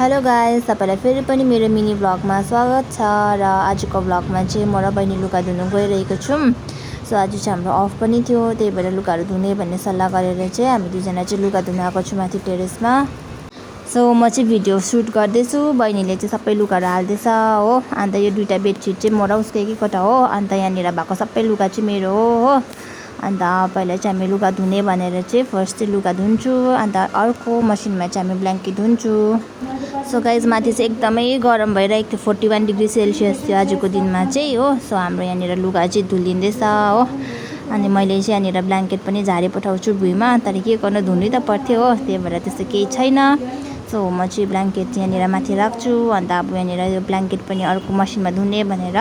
Hello guys, तपाईलाई फेरि पनि मेरो मिनी ब्लगमा स्वागत छ। र आजको ब्लगमा चाहिँ म र बहिनी लुगा धुन गइरहेको छौं। सो आज चाहिँ हाम्रो अफ पनि थियो, त्यही भएर लुगाहरू धुने भन्ने सल्लाह गरेर चाहिँ हामी दुईजना चाहिँ लुगा धुन आएको छौं माथि टेरेसमा। सो म चाहिँ भिडियो सुट गर्दैछु, बहिनीले चाहिँ सबै लुगाहरू हाल्दैछ हो। अन्त यो दुईटा बेडसिट चाहिँ म र उसको एकैवटा हो। अन्त यहाँनिर भएको सबै लुगा चाहिँ मेरो हो। अन्त पहिला चाहिँ हामी लुगा धुने भनेर चाहिँ फर्स्ट चाहिँ लुगा धुन्छु, अन्त अर्को मसिनमा चाहिँ हामी ब्ल्याङ्केट धुन्छु। सो गाइज माथि चाहिँ एकदमै गरम भइरहेको थियो, 41 डिग्री सेल्सियस थियो आजको दिनमा चाहिँ हो। सो हाम्रो यहाँनिर लुगा चाहिँ धुलिँदैछ हो। अनि मैले चाहिँ यहाँनिर ब्ल्याङ्केट पनि झारी पठाउँछु भुइँमा, तर के गर्नु धुनै त पर्थ्यो हो, त्यही भएर त्यस्तो केही छैन। सो म चाहिँ ब्ल्याङ्केट यहाँनिर माथि राख्छु। अन्त अब यहाँनिर यो ब्ल्याङ्केट पनि अर्को मसिनमा धुने भनेर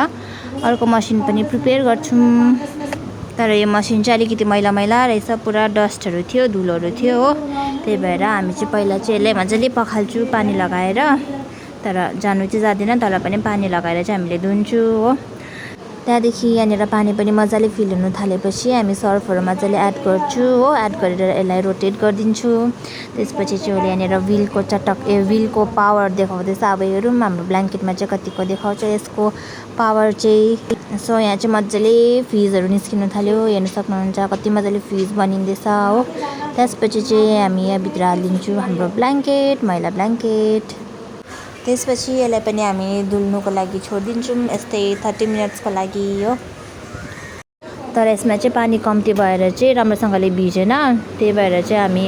अर्को मसिन पनि प्रिपेयर गर्छौँ। तर यो मसिन चाहिँ अलिकति मैला मैला रहेछ, पुरा डस्टहरू थियो, धुलोहरू थियो हो। त्यही भएर हामी चाहिँ पहिला चाहिँ यसलाई मजाले पखाल्छु पानी लगाएर। तर जानु चाहिँ जाँदैन, तर पनि पानी लगाएर चाहिँ हामीले धुन्छु हो। त्यहाँदेखि यहाँनिर पानी पनि मजाले फिल हुन थालेपछि हामी सर्फहरू मजाले एड गर्छु हो। एड गरेर यसलाई रोटेट गरिदिन्छु। त्यसपछि चाहिँ उसले यहाँनिर व्हिलको व्हिलको पावर देखाउँदैछ। अब हेरौँ हाम्रो ब्ल्याङ्केटमा चाहिँ कतिको देखाउँछ यसको पावर चाहिँ। सो यहाँ चाहिँ मजाले फिजहरू निस्किन थाल्यो, हेर्न सक्नुहुन्छ कति मजाले फिज बनिँदैछ हो। त्यसपछि चाहिँ हामी यहाँभित्र हालिदिन्छु हाम्रो ब्ल्याङ्केट, मैला ब्ल्याङ्केट। त्यसपछि यसलाई पनि हामी धुल्नुको लागि छोडिदिन्छौँ यस्तै 30 मिनट्सको लागि हो। तर यसमा चाहिँ पानी कम्ती भएर चाहिँ राम्रोसँगले भिजेन, त्यही भएर चाहिँ हामी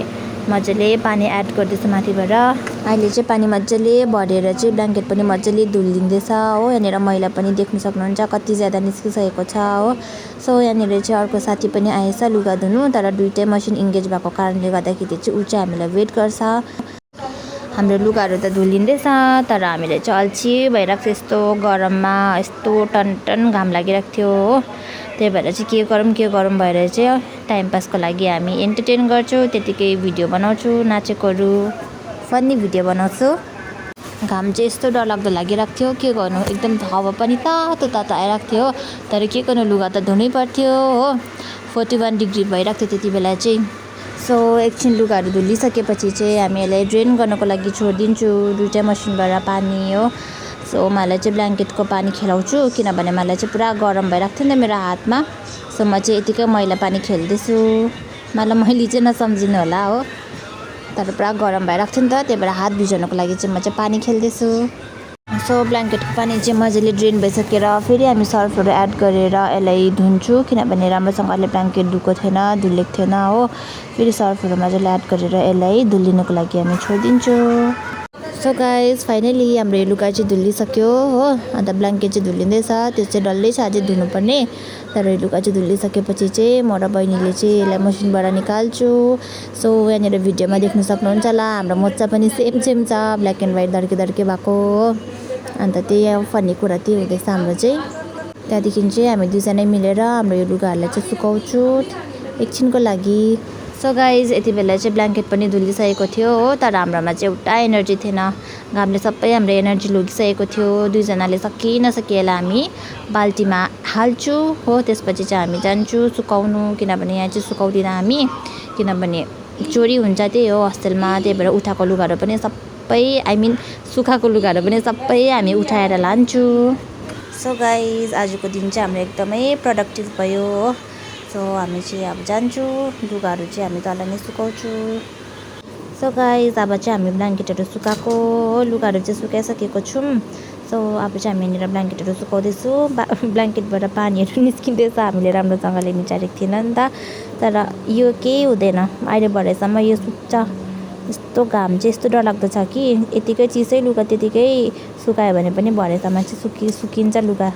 मजाले पानी एड गर्दैछौँ माथिबाट। अहिले चाहिँ पानी मजाले भरेर चाहिँ ब्ल्याङ्केट पनि मजाले धुलिँदैछ हो। यहाँनिर मैला पनि देख्न सक्नुहुन्छ कति ज्यादा निस्किसकेको छ हो। सो यहाँनिर चाहिँ अर्को साथी पनि आएछ लुगा धुनु, तर दुइटै मसिन इङ्गेज भएको कारणले गर्दाखेरि चाहिँ ऊ चाहिँ हामीलाई वेट गर्छ। हाम्रो लुगाहरू त धुलिँदैछ, तर हामीले चाहिँ अल्छी भइरहेको थियो, यस्तो गरममा यस्तो टन घाम लागिरहेको थियो हो। त्यही भएर चाहिँ के गरौँ भएर चाहिँ टाइम पासको लागि हामी एन्टरटेन गर्छौँ, त्यतिकै भिडियो बनाउँछु, नाचेकोहरू फन्नी भिडियो बनाउँछु। घाम चाहिँ यस्तो डरलाग्दो लागिरहेको थियो, के गर्नु एकदम हावा पनि तातो आइरहेको थियो। तर के गर्नु लुगा त धुनै पर्थ्यो हो। 41 डिग्री भइरहेको थियो त्यति बेला चाहिँ। सो एकछिन लुगाहरू धुलिसकेपछि चाहिँ हामी यसलाई ड्रेन गर्नको लागि छोडिदिन्छु दुईटै मसिनबाट पानी हो। सो मलाई चाहिँ ब्ल्याङ्केटको पानी खेलाउँछु, किनभने मलाई चाहिँ पुरा गरम भइरहेको थियो नि त मेरो हातमा। सो म चाहिँ यतिकै मैला पानी खेल्दैछु, मलाई मैले चाहिँ नसम्झिनु होला हो। तर पुरा गरम भइरहेको थियो नि त, त्यही भएर हात भिजाउनको लागि चाहिँ म चाहिँ पानी खेल्दैछु। सो ब्ल्याङ्केटको पानी चाहिँ मजाले ड्रेन भइसकेर फेरि हामी सर्फहरू एड गरेर यसलाई धुन्छु, किनभने राम्रोसँगले ब्ल्याङ्केट धुएको थिएन, धुलेको थिएन हो। फेरि सर्फहरू मजाले एड गरेर यसलाई धुलिनुको लागि हामी छोडिदिन्छु। सो गाइस फाइनली हाम्रो यो लुगा चाहिँ धुलिसक्यो हो। अन्त ब्ल्याङ्केट चाहिँ धुलिँदैछ, त्यो चाहिँ डल्लै छ अझै धुनुपर्ने। तर यो लुगा चाहिँ धुलिसकेपछि चाहिँ म र बहिनीले चाहिँ यसलाई मसिनबाट निकाल्छु। सो यहाँनिर भिडियोमा देख्न सक्नुहुन्छ होला हाम्रो मोजा पनि सेम छ, ब्ल्याक एन्ड व्हाइट दर्के भएको हो। अन्त त्यही फन्नी कुरा त्यही हुँदैछ हाम्रो चाहिँ। त्यहाँदेखि चाहिँ हामी दुईजनै मिलेर हाम्रो यो लुगाहरूलाई चाहिँ सुकाउँछु एकछिनको लागि। सो गाइज यति बेला चाहिँ ब्ल्याङ्केट पनि धुलिसकेको थियो हो। तर हाम्रोमा चाहिँ एउटा एनर्जी थिएन, घामले सबै हाम्रो एनर्जी लगिसकेको थियो। दुईजनाले नसकी यसलाई हामी बाल्टीमा हाल्छु हो। त्यसपछि चाहिँ हामी जान्छु सुकाउनु, किनभने यहाँ चाहिँ सुकाउँदिन हामी, किनभने चोरी हुन्छ त्यही हो हस्टेलमा। त्यही भएर उठाएको लुगाहरू पनि सबै सुकाएको लुगाहरू पनि सबै हामी उठाएर लान्छु। सो गाइज आजको दिन चाहिँ हाम्रो एकदमै प्रोडक्टिभ भयो हो। सो हामी चाहिँ अब जान्छु, लुगाहरू चाहिँ हामी तल नै सुकाउँछु। सो गाइज अब चाहिँ हामी ब्ल्याङ्केटहरू सुकाएको लुगाहरू चाहिँ सुकाइसकेको छौँ। सो अब चाहिँ हामी यहाँनिर ब्ल्याङ्केटहरू सुकाउँदैछु। ब्ल्याङ्केटबाट पानीहरू निस्किँदैछ, हामीले राम्रोसँगले निचारेको थिएन नि त। तर यो केही हुँदैन, अहिले भरेसम्म यो सुक्छ। यस्तो घाम चाहिँ यस्तो डरलाग्दो छ कि यतिकै चिसै लुगा त्यतिकै सुकायो भने पनि भरेसम्म चाहिँ सुकिन्छ लुगा।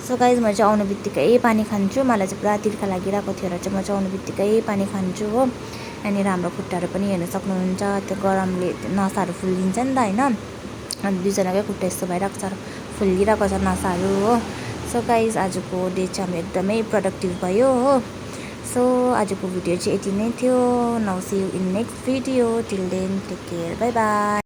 सो गाइज म चाहिँ आउनु बित्तिकै पानी खान्छु, मलाई चाहिँ पुरा तिर्खा लागिरहेको थियो र चाहिँ म चाहिँ आउनु बित्तिकै पानी खान्छु हो। यहाँनिर हाम्रो खुट्टाहरू पनि हेर्न सक्नुहुन्छ, त्यो गरमले नसाहरू फुल्लिन्छ नि त होइन। अनि दुईजनाकै खुट्टा यस्तो भइरहेको छ, फुल्लिरहेको छ नसाहरू हो। सो गाइज आजको डे चाहिँ हाम्रो एकदमै प्रोडक्टिभ भयो हो। सो आजको भिडियो चाहिँ यति नै थियो। Now see you in next video, till then take care, bye by.